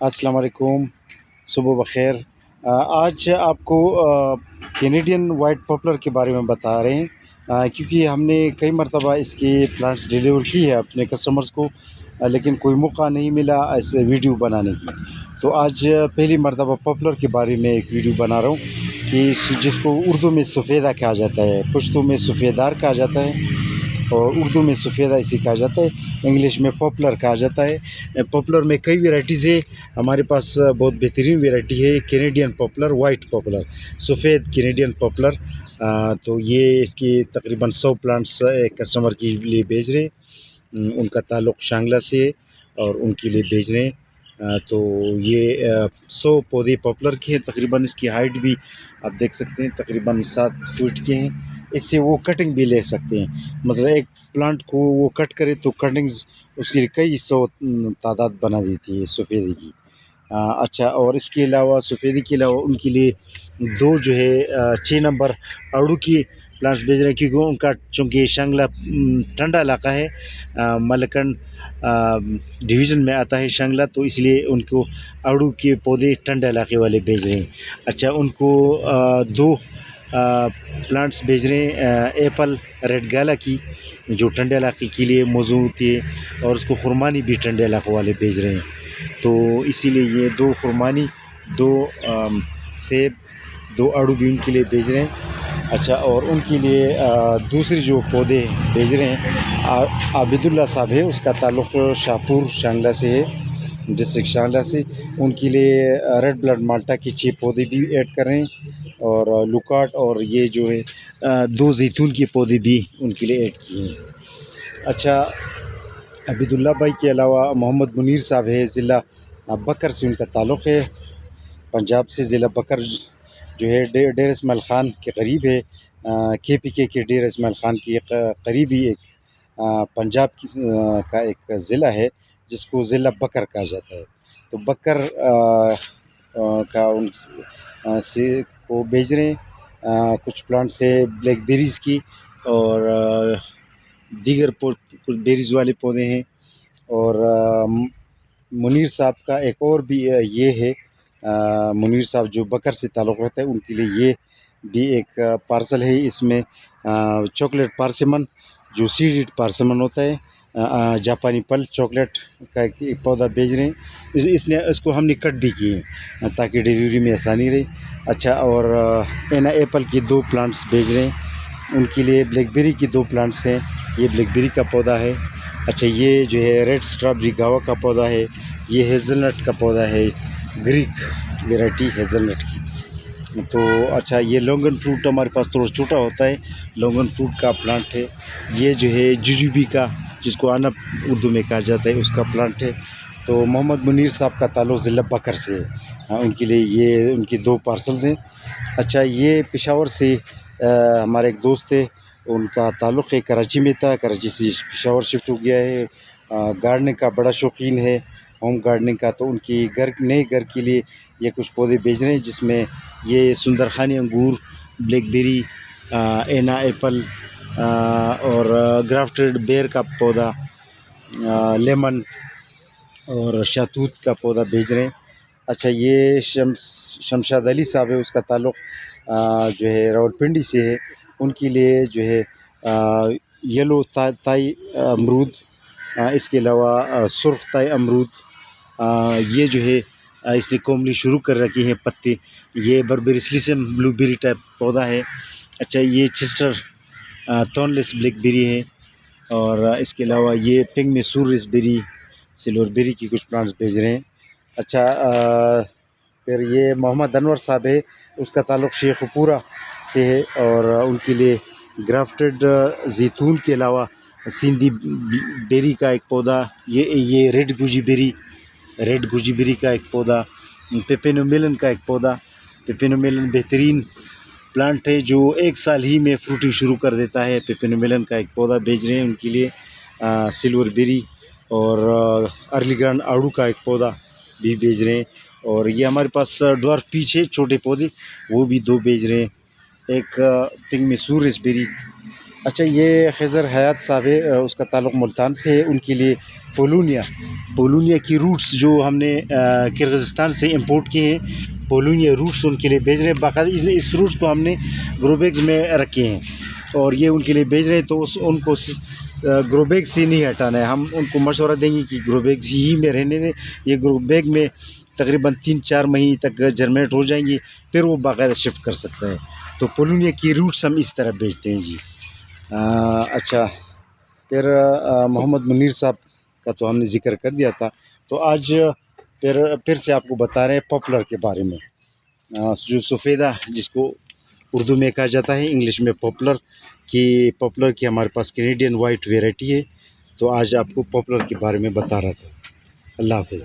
السلام علیکم، صبح بخیر۔ آج آپ کو کینیڈین وائٹ پاپولر کے بارے میں بتا رہے ہیں، کیونکہ ہم نے کئی مرتبہ اس کی پلانٹس ڈیلیور کی ہے اپنے کسٹمرز کو، لیکن کوئی موقع نہیں ملا ایسے ویڈیو بنانے کی۔ تو آج پہلی مرتبہ پاپولر کے بارے میں ایک ویڈیو بنا رہا ہوں کہ جس کو اردو میں سفیدہ کہا جاتا ہے، پشتو میں سفیدار کہا جاتا ہے، اور اردو میں سفیدہ اسے کہا جاتا ہے، انگلش میں پاپولر کہا جاتا ہے۔ پاپولر میں کئی ویرائٹیز ہے، ہمارے پاس بہت بہترین ویرائٹی ہے کینیڈین پاپولر، وائٹ پاپولر، سفید کینیڈین پاپولر۔ تو یہ اس کی تقریباً 100 پلانٹس ایک کسٹمر کے لیے بھیج رہے ہیں، ان کا تعلق شانگلہ سے ہے اور ان کے لیے بھیج رہے ہیں۔ تو یہ 100 پودے پاپولر کے ہیں، تقریباً اس کی ہائٹ بھی آپ دیکھ سکتے ہیں تقریباً 7 فٹ کے ہیں۔ اس سے وہ کٹنگ بھی لے سکتے ہیں، مثلا ایک پلانٹ کو وہ کٹ کرے تو کٹنگز اس کی کئی 100 تعداد بنا دیتی ہے سفیدی کی۔ اچھا، اور اس کے علاوہ سفیدی کے علاوہ ان کے لیے 2 جو ہے 6 نمبر اڑو کی پلانٹس بھیج رہے ہیں، کیونکہ ان کا چونکہ شانگلہ ٹھنڈا علاقہ ہے، ملکنڈ ڈویژن میں آتا ہے شانگلہ، تو اس لیے ان کو اڑو کے پودے ٹھنڈے علاقے والے بھیج رہے ہیں۔ اچھا، ان کو 2 پلانٹس بھیج رہے ہیں ایپل ریڈ گالا کی، جو ٹھنڈے علاقے کے لیے موزوں ہوتی ہے، اور اس کو خرمانی بھی ٹھنڈے علاقوں والے بھیج رہے ہیں۔ تو اسی لیے یہ 2 خرمانی، 2 سیب، 2 اڑو بھی ان کے لیے بھیج رہے ہیں۔ اچھا، اور ان کے لیے دوسری جو پودے بھیج رہے ہیں عابد اللہ صاحب ہے، اس کا تعلق شاہپور شانگلہ سے ہے، ڈسٹرکٹ شانگلہ سے۔ ان کے لیے ریڈ بلڈ مالٹا کے 6 پودے بھی ایڈ کر رہے ہیں، اور لوکاٹ، اور یہ جو ہے 2 زیتون کے پودے بھی ان کے لیے ایڈ کیے ہیں۔ اچھا، عابد اللہ بھائی کے علاوہ محمد منیر صاحب ہے، ضلع بکر سے ان کا تعلق ہے، پنجاب سے۔ ضلع بکر جو ہے ڈیر اسماعیل خان کے قریب ہے، KPK کے ڈیر اسماعیل خان کے قریب ہی ایک پنجاب کا ایک ضلع ہے جس کو ضلع بکر کہا جاتا ہے۔ تو بکر کا ان سے کو بھیج رہے ہیں کچھ پلانٹس ہے بلیک بیریز کی، اور دیگر کچھ بیریز والے پودے ہیں۔ اور منیر صاحب کا ایک اور بھی یہ ہے، منیر صاحب جو بکر سے تعلق رہتا ہے، ان کے لیے یہ بھی ایک پارسل ہے۔ اس میں چاکلیٹ پارسمن، جو سیڈڈ پارسمن ہوتا ہے، جاپانی پل چاکلیٹ کا ایک پودا بھیج رہے ہیں۔ اس کو ہم نے کٹ بھی کیے ہیں تاکہ ڈیلیوری میں آسانی رہے۔ اچھا، اور اینا ایپل کی 2 پلانٹس بھیج رہے ہیں، ان کے لیے بلیک بیری کی 2 پلانٹس ہیں، یہ بلیک بیری کا پودا ہے۔ اچھا، یہ جو ہے ریڈ اسٹرابری گاوا کا پودا ہے، یہ ہیزل نٹ کا پودا ہے، گریک ویرائٹی ہیزل نٹ کی۔ تو اچھا، یہ لونگن فروٹ ہمارے پاس تھوڑا چھوٹا ہوتا ہے، لونگن فروٹ کا پلانٹ ہے۔ یہ جو ہے ججوبی کا، جس کو انب اردو میں کہا جاتا ہے، اس کا پلانٹ ہے۔ تو محمد منیر صاحب کا تعلق ضلع بکر سے ہے، ان کے لیے یہ ان کی 2 پارسلز ہیں۔ اچھا، یہ پشاور سے ہمارے ایک دوست ہے، ان کا تعلق ہے کراچی میں تھا، کراچی سے پشاور شفٹ ہو گیا ہے، گارڈننگ کا بڑا شوقین ہے، ہوم گارڈننگ کا۔ تو ان کی نئے گھر کے لیے یہ کچھ پودے بھیج رہے ہیں، جس میں یہ سندرخانی انگور، بلیک بیری، اینا ایپل، اور گرافٹڈ بیئر کا پودا، لیمن اور شہتوت کا پودا بھیج رہے ہیں۔ اچھا، یہ شمشاد علی صاحب ہے، اس کا تعلق جو ہے راولپنڈی سے ہے، ان کے لیے جو ہے یلو تائی امرود، اس کے علاوہ سرخ تائی امرود، یہ جو ہے اس نے کوملی شروع کر رکھی ہیں پتے، یہ بربریسلیسم بلو بیری ٹائپ پودا ہے۔ اچھا، یہ چسٹر تھورن لیس بلیک بیری ہے، اور اس کے علاوہ یہ پنک میسور ریس بیری، سلور بیری کی کچھ پلانٹس بھیج رہے ہیں۔ اچھا، پھر یہ محمد انور صاحب ہے، اس کا تعلق شیخ پورہ سے ہے، اور ان کے لیے گرافٹڈ زیتون کے علاوہ سندھی بیری کا ایک پودا، یہ ریڈ گوجی بیری کا ایک پودا، پیپینو میلن کا ایک پودا۔ پیپینو میلن بہترین پلانٹ ہے جو 1 سال ہی میں فروٹنگ شروع کر دیتا ہے، پیپینو میلن کا ایک پودا بھیج رہے ہیں ان کے لیے۔ سلور بیری اور ارلی گرانڈ آڑو کا ایک پودا بھی بھیج رہے ہیں، اور یہ ہمارے پاس ڈوارف پیچ ہے چھوٹے پودے، وہ بھی 2 بھیج رہے ہیں، ایک پنک میسور ریس بیری اچھا یہ خضر حیات صاحب ہے، اس کا تعلق ملتان سے ہے. ان کے لیے پولونیا کی روٹس جو ہم نے کرغزستان سے امپورٹ کیے ہیں، پولونیا روٹس ان کے لیے بھیج رہے ہیں باقاعدہ. اس روٹس کو ہم نے گرو بیگز میں رکھے ہیں اور یہ ان کے لیے بھیج رہے ہیں. تو ان کو گرو بیگ سے نہیں ہٹانا ہے. ہم ان کو مشورہ دیں گے کہ گرو بیگ ہی میں رہنے دیں. یہ گرو بیگ میں تقریباً 3-4 مہینے تک جرمنیٹ ہو جائیں گی، پھر وہ باقاعدہ شفٹ کر سکتا ہے. تو پولونیا کی روٹس ہم اس طرح بھیجتے ہیں جی. اچھا پھر محمد منیر صاحب کا تو ہم نے ذکر کر دیا تھا. تو آج پھر سے آپ کو بتا رہے ہیں پاپولر کے بارے میں. جو سفیدہ جس کو اردو میں کہا جاتا ہے، انگلش میں پاپولر کی ہمارے پاس کینیڈین وائٹ ویرائٹی ہے. تو آج آپ کو پاپولر کے بارے میں بتا رہا تھا. اللہ حافظ.